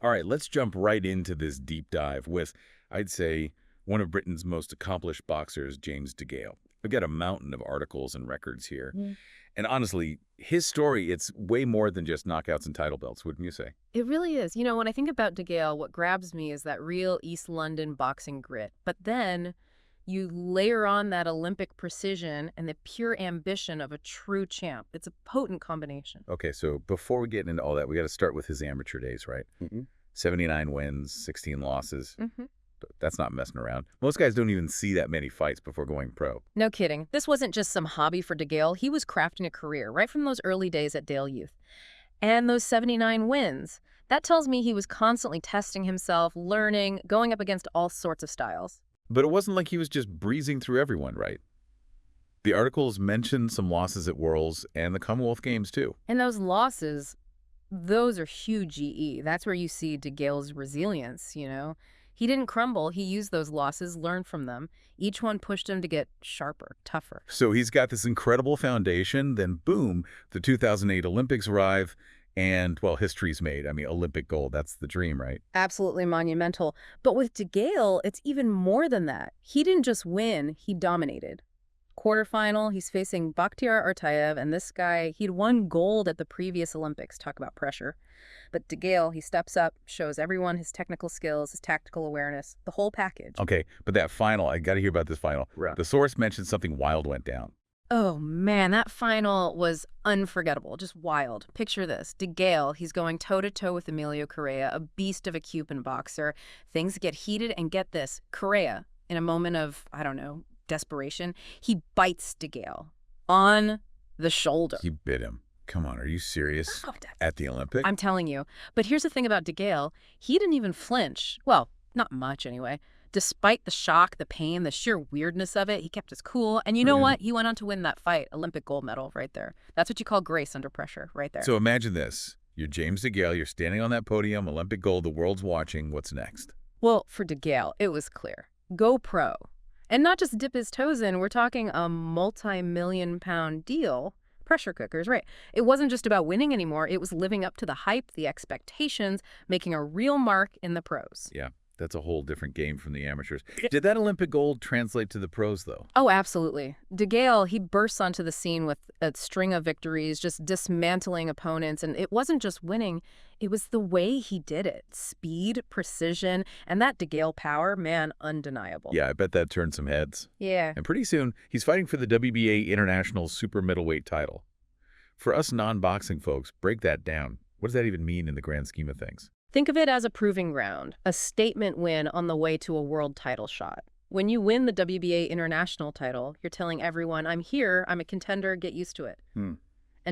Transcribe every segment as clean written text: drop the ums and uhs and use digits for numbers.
All right, let's jump right into this deep dive with, I'd say, one of Britain's most accomplished boxers, James DeGale. We've got a mountain of articles and records here. And honestly, his story, it's way more than just knockouts and title belts, wouldn't you say? It really is. You know, when I think about DeGale, what grabs me is that real East London boxing grit. But then you layer on that Olympic precision and the pure ambition of a true champ. It's a potent combination. Okay, so before we get into all that, we got to start with his amateur days, right? 79 wins, 16 losses. That's not messing around. Most guys don't even see that many fights before going pro. No kidding. This wasn't just some hobby for DeGale. He was crafting a career right from those early days at Dale Youth. And those 79 wins, that tells me he was constantly testing himself, learning, going up against all sorts of styles. But it wasn't like he was just breezing through everyone, right? The articles mentioned some losses at Worlds and the Commonwealth Games, too. And those losses, those are huge GE. That's where you see DeGale's resilience, you know? He didn't crumble. He used those losses, learned from them. Each one pushed him to get sharper, tougher. So he's got this incredible foundation, then boom, the 2008 Olympics arrive, and, well, history's made. I mean, Olympic gold, that's the dream, right? Absolutely monumental. But with DeGale, it's even more than that. He didn't just win, he dominated. Quarterfinal, he's facing Bakhtiar Artayev, and this guy, he'd won gold at the previous Olympics. Talk about pressure. But DeGale, he steps up, shows everyone his technical skills, his tactical awareness, the whole package. Okay, but that final, I got to hear about this final. Right. The source mentioned something wild went down. Oh, man, that final was unforgettable, just wild. Picture this. DeGale, he's going toe-to-toe with Emilio Correa, a beast of a Cuban boxer. Things get heated, and get this, Correa, in a moment of, I don't know, desperation, he bites DeGale on the shoulder. He bit him. Come on, are you serious? Oh, At the Olympics? I'm telling you. But here's the thing about DeGale. He didn't even flinch. Well, not much anyway. Despite the shock, the pain, the sheer weirdness of it, he kept his cool. And you know what? He went on to win that fight. Olympic gold medal right there. That's what you call grace under pressure right there. So imagine this. You're James DeGale. You're standing on that podium, Olympic gold, the world's watching. What's next? Well, for DeGale, it was clear. Go pro. And not just dip his toes in. We're talking a multi-million-pound deal. Pressure cookers, right. It wasn't just about winning anymore. It was living up to the hype, the expectations, making a real mark in the pros. Yeah, that's a whole different game from the amateurs. Did that Olympic gold translate to the pros, though? Oh, absolutely. DeGale, he bursts onto the scene with a string of victories, just dismantling opponents. And it wasn't just winning. It was the way he did it. Speed, precision, and that DeGale power, man, undeniable. Yeah, I bet that turned some heads. Yeah. And pretty soon, he's fighting for the WBA International Super Middleweight title. For us non-boxing folks, break that down. What does that even mean in the grand scheme of things? Think of it as a proving ground, a statement win on the way to a world title shot. When you win the WBA International title, you're telling everyone, I'm here, I'm a contender, get used to it. And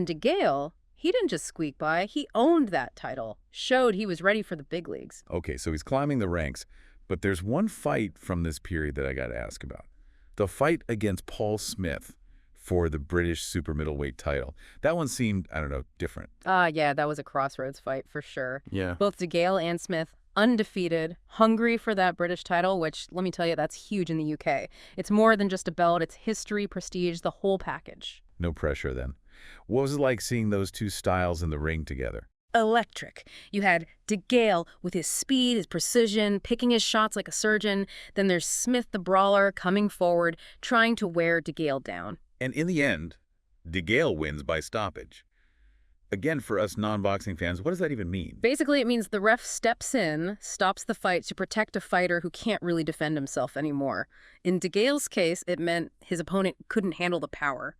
DeGale, he didn't just squeak by, he owned that title, showed he was ready for the big leagues. Okay, so he's climbing the ranks, but there's one fight from this period that I got to ask about. The fight against Paul Smith for the British super middleweight title. That one seemed, I don't know, different. Yeah, that was a crossroads fight for sure. Yeah. Both DeGale and Smith, undefeated, hungry for that British title, which, let me tell you, that's huge in the UK. It's more than just a belt, it's history, prestige, the whole package. No pressure then. What was it like seeing those two styles in the ring together? Electric. You had DeGale with his speed, his precision, picking his shots like a surgeon. Then there's Smith the brawler coming forward, trying to wear DeGale down. And in the end, DeGale wins by stoppage. Again, for us non-boxing fans, what does that even mean? Basically, it means the ref steps in, stops the fight to protect a fighter who can't really defend himself anymore. In DeGale's case, it meant his opponent couldn't handle the power.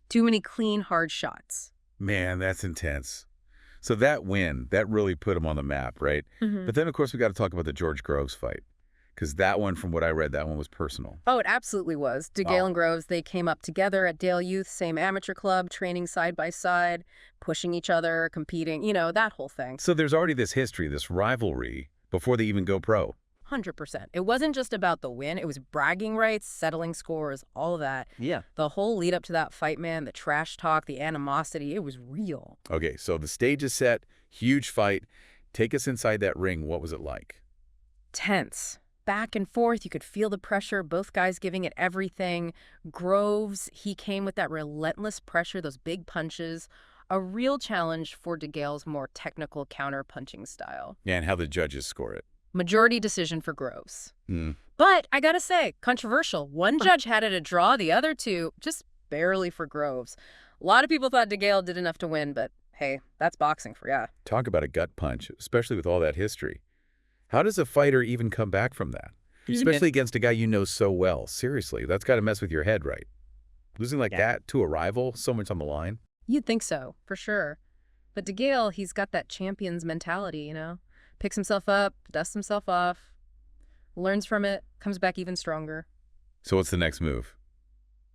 Too many clean, hard shots. Man, that's intense. So that win, that really put him on the map, right? But then, of course, we got to talk about the George Groves fight. Because that one, from what I read, that one was personal. Oh, it absolutely was. DeGale and Groves, they came up together at Dale Youth, same amateur club, training side by side, pushing each other, competing, you know, that whole thing. So there's already this history, this rivalry, before they even go pro. 100%. It wasn't just about the win. It was bragging rights, settling scores, all of that. Yeah. The whole lead up to that fight, man, the trash talk, the animosity, it was real. Okay, so the stage is set, huge fight. Take us inside that ring. What was it like? Tense. Back and forth, you could feel the pressure, both guys giving it everything. Groves, he came with that relentless pressure, those big punches. A real challenge for DeGale's more technical counter-punching style. And how the judges score it. Majority decision for Groves. Hmm. But I gotta say, controversial. One judge had it a draw, the other two just barely for Groves. A lot of people thought DeGale did enough to win, but hey, that's boxing for ya. Talk about a gut punch, especially with all that history. How does a fighter even come back from that? Especially against a guy you know so well. Seriously, that's got to mess with your head, right? Losing like that to a rival, so much on the line. You'd think so, for sure. But DeGale, he's got that champion's mentality, you know? Picks himself up, dusts himself off, learns from it, comes back even stronger. So what's the next move?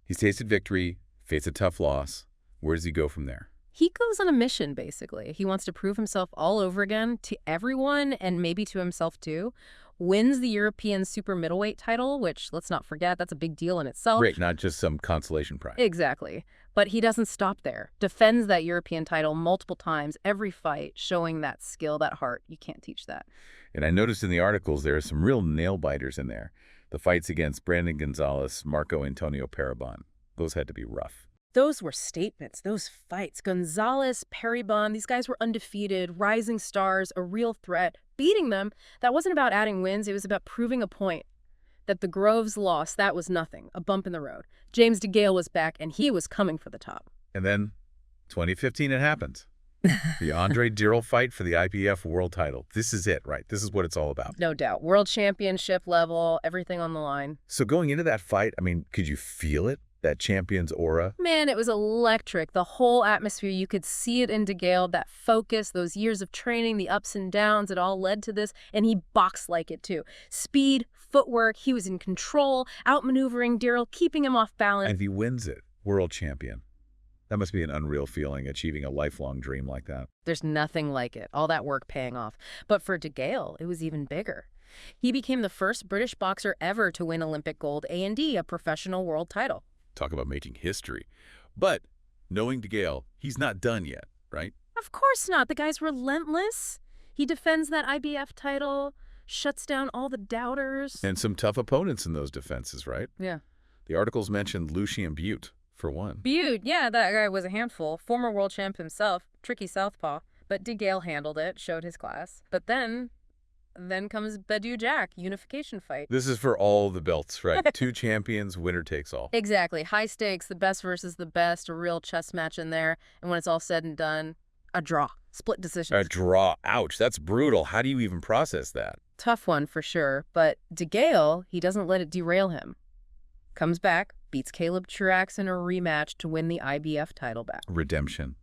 He's tasted victory, faced a tough loss. Where does he go from there? He goes on a mission, basically. He wants to prove himself all over again to everyone and maybe to himself, too. Wins the European super middleweight title, which, let's not forget, that's a big deal in itself. Great, not just some consolation prize. Exactly. But he doesn't stop there. Defends that European title multiple times, every fight, showing that skill, that heart. You can't teach that. And I noticed in the articles there are some real nail-biters in there. The fights against Brandon Gonzalez, Marco Antonio Parabon. Those had to be rough. Those were statements, those fights. Gonzalez, Parabon, these guys were undefeated, rising stars, a real threat. Beating them, that wasn't about adding wins, it was about proving a point. That the Groves loss, that was nothing, a bump in the road. James DeGale was back, and he was coming for the top. And then, 2015, it happens. The Andre Dirrell fight for the IBF world title. This is it, right? This is what it's all about. No doubt. World championship level, everything on the line. So going into that fight, I mean, could you feel it? That champion's aura? Man, it was electric. The whole atmosphere, you could see it in DeGale, that focus, those years of training, the ups and downs, it all led to this, and he boxed like it too. Speed, footwork, he was in control, outmaneuvering Dirrell, keeping him off balance. And if he wins it, world champion. That must be an unreal feeling, achieving a lifelong dream like that. There's nothing like it, all that work paying off. But for DeGale, it was even bigger. He became the first British boxer ever to win Olympic gold A&D, a professional world title. Talk about making history. But knowing DeGale, he's not done yet, right? Of course not. The guy's relentless. He defends that IBF title, shuts down all the doubters. And some tough opponents in those defenses, right? Yeah. The articles mentioned Lucien Butte, for one. Butte, yeah, that guy was a handful. Former world champ himself, tricky southpaw. But DeGale handled it, showed his class. But then comes Badou Jack, unification fight. This is for all the belts, right? Two champions, winner takes all. Exactly. High stakes, the best versus the best, a real chess match in there. And when it's all said and done, a draw. Split decision. A draw. Ouch. That's brutal. How do you even process that? Tough one for sure. But DeGale, he doesn't let it derail him. Comes back, beats Caleb Truax in a rematch to win the IBF title back. Redemption.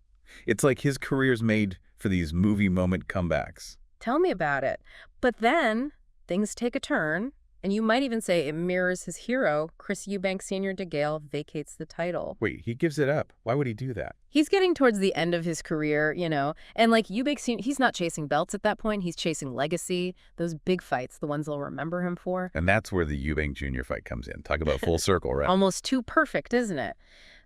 It's like his career's made for these movie moment comebacks. Tell me about it. But then things take a turn, and you might even say it mirrors his hero. Chris Eubank Sr. DeGale vacates the title. Wait, he gives it up. Why would he do that? He's getting towards the end of his career, you know, and like Eubank Sr., he's not chasing belts at that point. He's chasing legacy, those big fights, the ones they'll remember him for. And that's where the Eubank Jr. fight comes in. Talk about full circle, right? Almost too perfect, isn't it?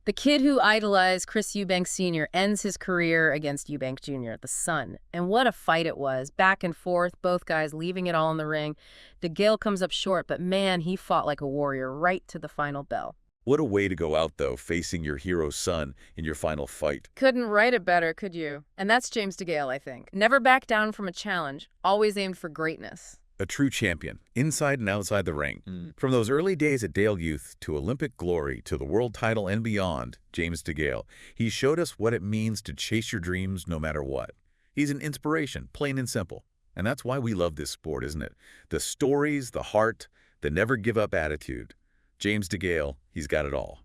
The kid who idolized Chris Eubank Sr. ends his career against Eubank Jr., the son. And what a fight it was. Back and forth, both guys leaving it all in the ring. DeGale comes up short, but man, he fought like a warrior right to the final bell. What a way to go out, though, facing your hero's son in your final fight. Couldn't write it better, could you? And that's James DeGale, I think. Never back down from a challenge, always aimed for greatness. A true champion, inside and outside the ring. From those early days at Dale Youth to Olympic glory to the world title and beyond, James DeGale, he showed us what it means to chase your dreams no matter what. He's an inspiration, plain and simple. And that's why we love this sport, isn't it? The stories, the heart, the never-give-up attitude. James DeGale, he's got it all.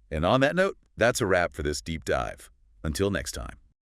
And on that note, that's a wrap for this deep dive. Until next time.